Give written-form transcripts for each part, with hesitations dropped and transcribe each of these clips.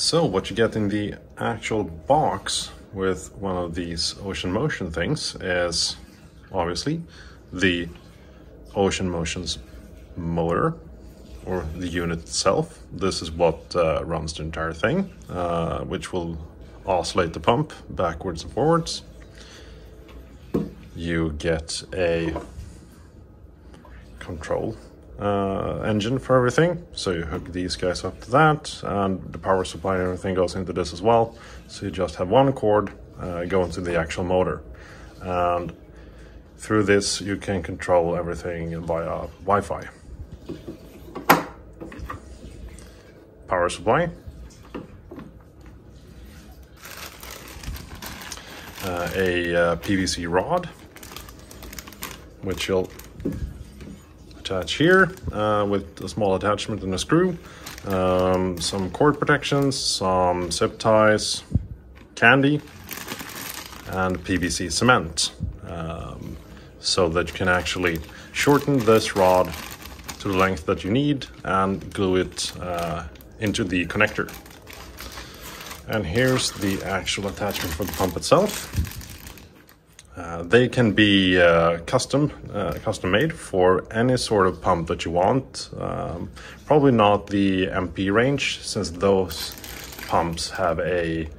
So what you get in the actual box with one of these OceanMotion things is obviously the OceanMotion's motor, or the unit itself. This is what runs the entire thing, which will oscillate the pump backwards and forwards. You get a control engine for everything, so you hook these guys up to that, and the power supply and everything goes into this as well. So you just have one cord going to the actual motor, and through this you can control everything via Wi-Fi. Power supply, a PVC rod, which you'll attach here with a small attachment and a screw, some cord protections, some zip ties, candy, and PVC cement, so that you can actually shorten this rod to the length that you need and glue it into the connector. And here's the actual attachment for the pump itself. They can be custom made for any sort of pump that you want. Probably not the MP range, since those pumps have a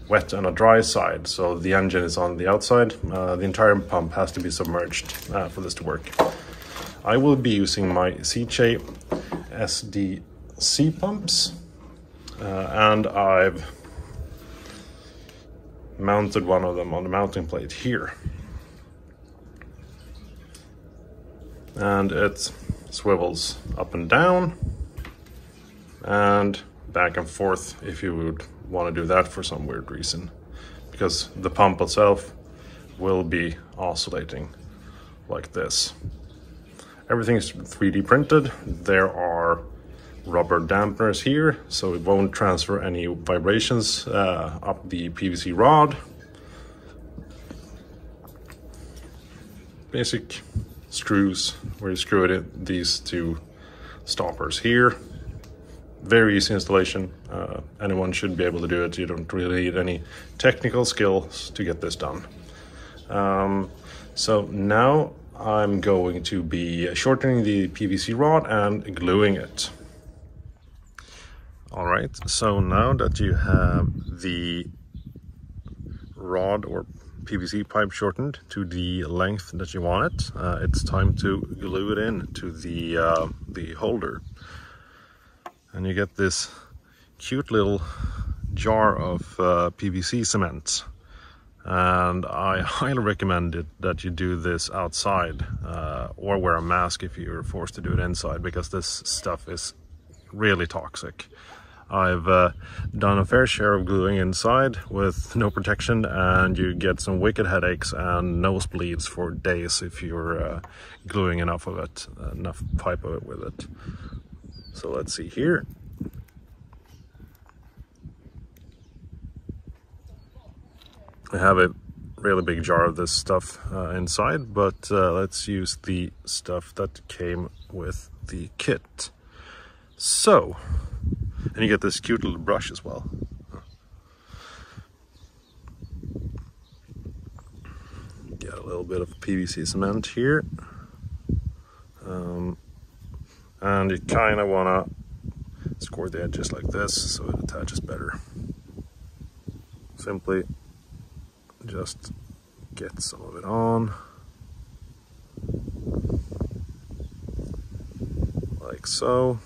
wet and a dry side, so the engine is on the outside. The entire pump has to be submerged for this to work. I will be using my CJ SDC pumps, and I've mounted one of them on the mounting plate here, and it swivels up and down and back and forth if you would want to do that for some weird reason, because the pump itself will be oscillating like this. Everything is 3D printed. There are rubber dampeners here, so it won't transfer any vibrations up the PVC rod. Basic screws where you screw it in, these two stoppers here. Very easy installation. Anyone should be able to do it. You don't really need any technical skills to get this done. So now I'm going to be shortening the PVC rod and gluing it. All right, so now that you have the rod or PVC pipe shortened to the length that you want it, it's time to glue it in to the holder. And you get this cute little jar of PVC cement. And I highly recommend it that you do this outside, or wear a mask if you're forced to do it inside, because this stuff is really toxic. I've done a fair share of gluing inside with no protection, and you get some wicked headaches and nosebleeds for days if you're gluing enough of it, enough pipe of it with it. So let's see here. I have a really big jar of this stuff inside, but let's use the stuff that came with the kit. So, and you get this cute little brush as well. Get a little bit of PVC cement here. And you kind of want to score the edges like this so it attaches better. Simply just get some of it on, like so.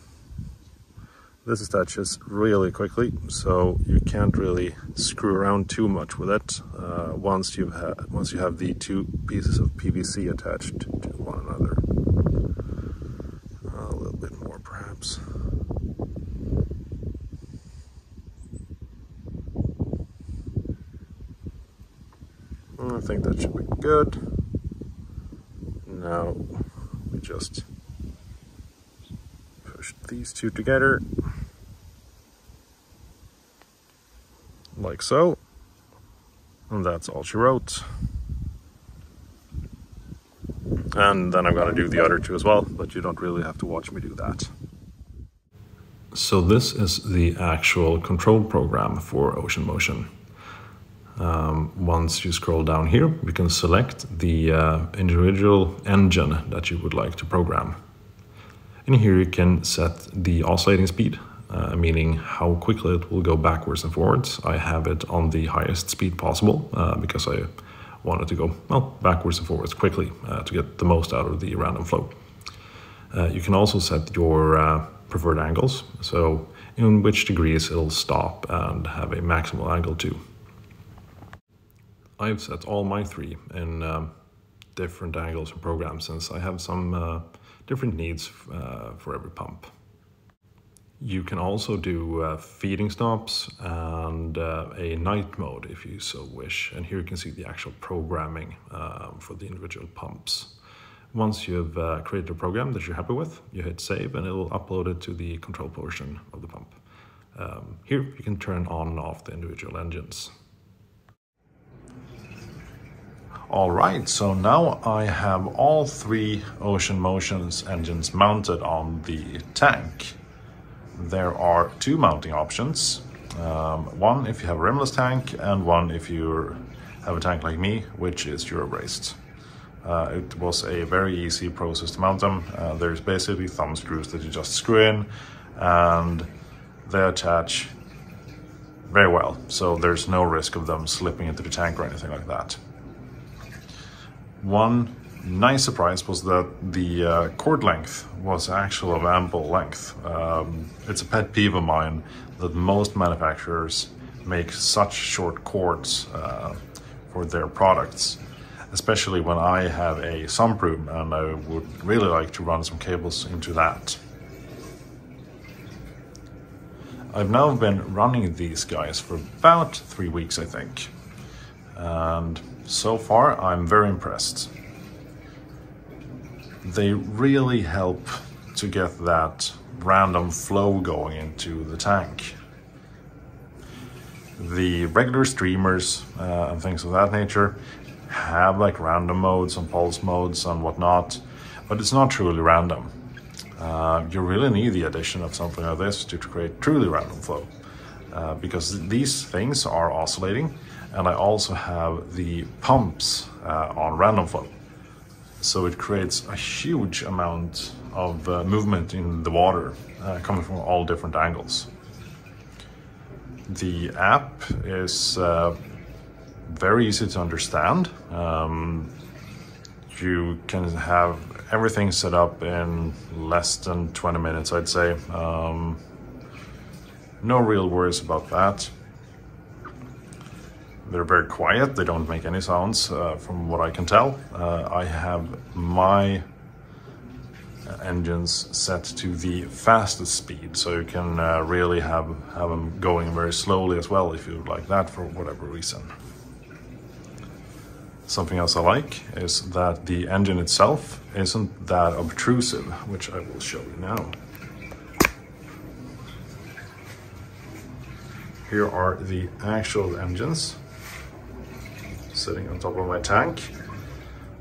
This attaches really quickly, so you can't really screw around too much with it once you have the two pieces of PVC attached to one another. A little bit more perhaps. I think that should be good. Now we just push these two together, like so, and that's all she wrote. And then I've got to do the other two as well, but you don't really have to watch me do that. So this is the actual control program for OceanMotion. Once you scroll down here, you can select the individual engine that you would like to program. And here you can set the oscillating speed, meaning how quickly it will go backwards and forwards. I have it on the highest speed possible because I wanted to go, well, backwards and forwards quickly to get the most out of the random flow. You can also set your preferred angles, so in which degrees it'll stop and have a maximal angle too. I've set all my three in different angles and programs since I have some different needs for every pump. You can also do feeding stops and a night mode if you so wish. And here you can see the actual programming for the individual pumps. Once you've created a program that you're happy with, you hit save and it will upload it to the control portion of the pump. Here you can turn on and off the individual engines. All right, so now I have all three OceanMotion's engines mounted on the tank. There are two mounting options. One if you have a rimless tank and one if you have a tank like me, which is Euro-braced. It was a very easy process to mount them. There's basically thumb screws that you just screw in and they attach very well. So there's no risk of them slipping into the tank or anything like that. One nice surprise was that the cord length was actually of ample length. It's a pet peeve of mine that most manufacturers make such short cords for their products, especially when I have a sunroom and I would really like to run some cables into that. I've now been running these guys for about 3 weeks, I think. And so far, I'm very impressed. They really help to get that random flow going into the tank. The regular streamers and things of that nature have like random modes and pulse modes and whatnot, but it's not truly random. You really need the addition of something like this to create truly random flow because these things are oscillating. And I also have the pumps on random flow. So it creates a huge amount of movement in the water coming from all different angles. The app is very easy to understand. You can have everything set up in less than 20 minutes, I'd say. No real worries about that. They're very quiet, they don't make any sounds from what I can tell. I have my engines set to the fastest speed, so you can really have them going very slowly as well if you would like that for whatever reason. Something else I like is that the engine itself isn't that obtrusive, which I will show you now. Here are the actual engines sitting on top of my tank.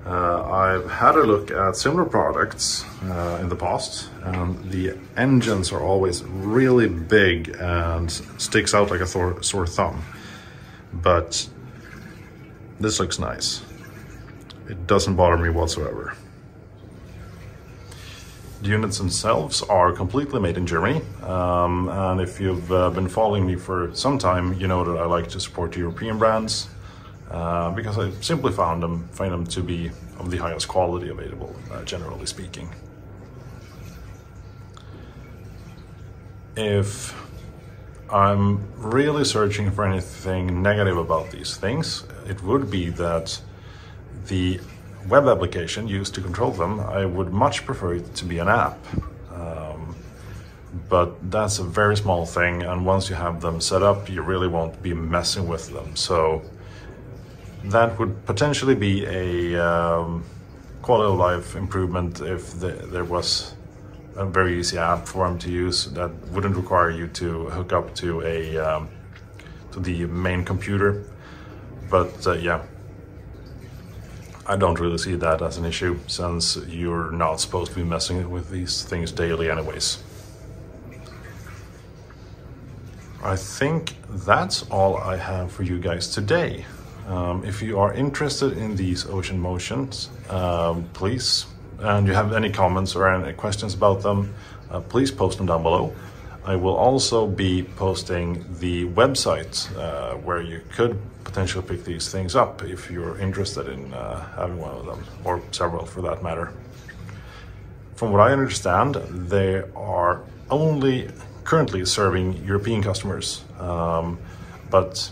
I've had a look at similar products in the past, and the engines are always really big and sticks out like a sore thumb. But this looks nice. It doesn't bother me whatsoever. The units themselves are completely made in Germany, and if you've been following me for some time, you know that I like to support European brands. Because I simply find them to be of the highest quality available, generally speaking. If I'm really searching for anything negative about these things, it would be that the web application used to control them, I would much prefer it to be an app. But that's a very small thing, and once you have them set up, you really won't be messing with them. So that would potentially be a quality of life improvement if there was a very easy app for them to use that wouldn't require you to hook up to the main computer. But yeah, I don't really see that as an issue since you're not supposed to be messing with these things daily anyways. I think that's all I have for you guys today. If you are interested in these OceanMotions, please, and you have any comments or any questions about them, please post them down below. I will also be posting the website where you could potentially pick these things up if you're interested in having one of them, or several for that matter. From what I understand, they are only currently serving European customers, but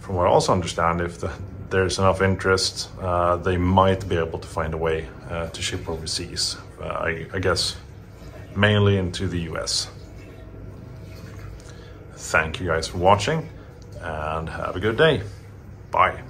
from what I also understand, if there's enough interest, they might be able to find a way to ship overseas, I guess mainly into the US. Thank you guys for watching, and have a good day. Bye.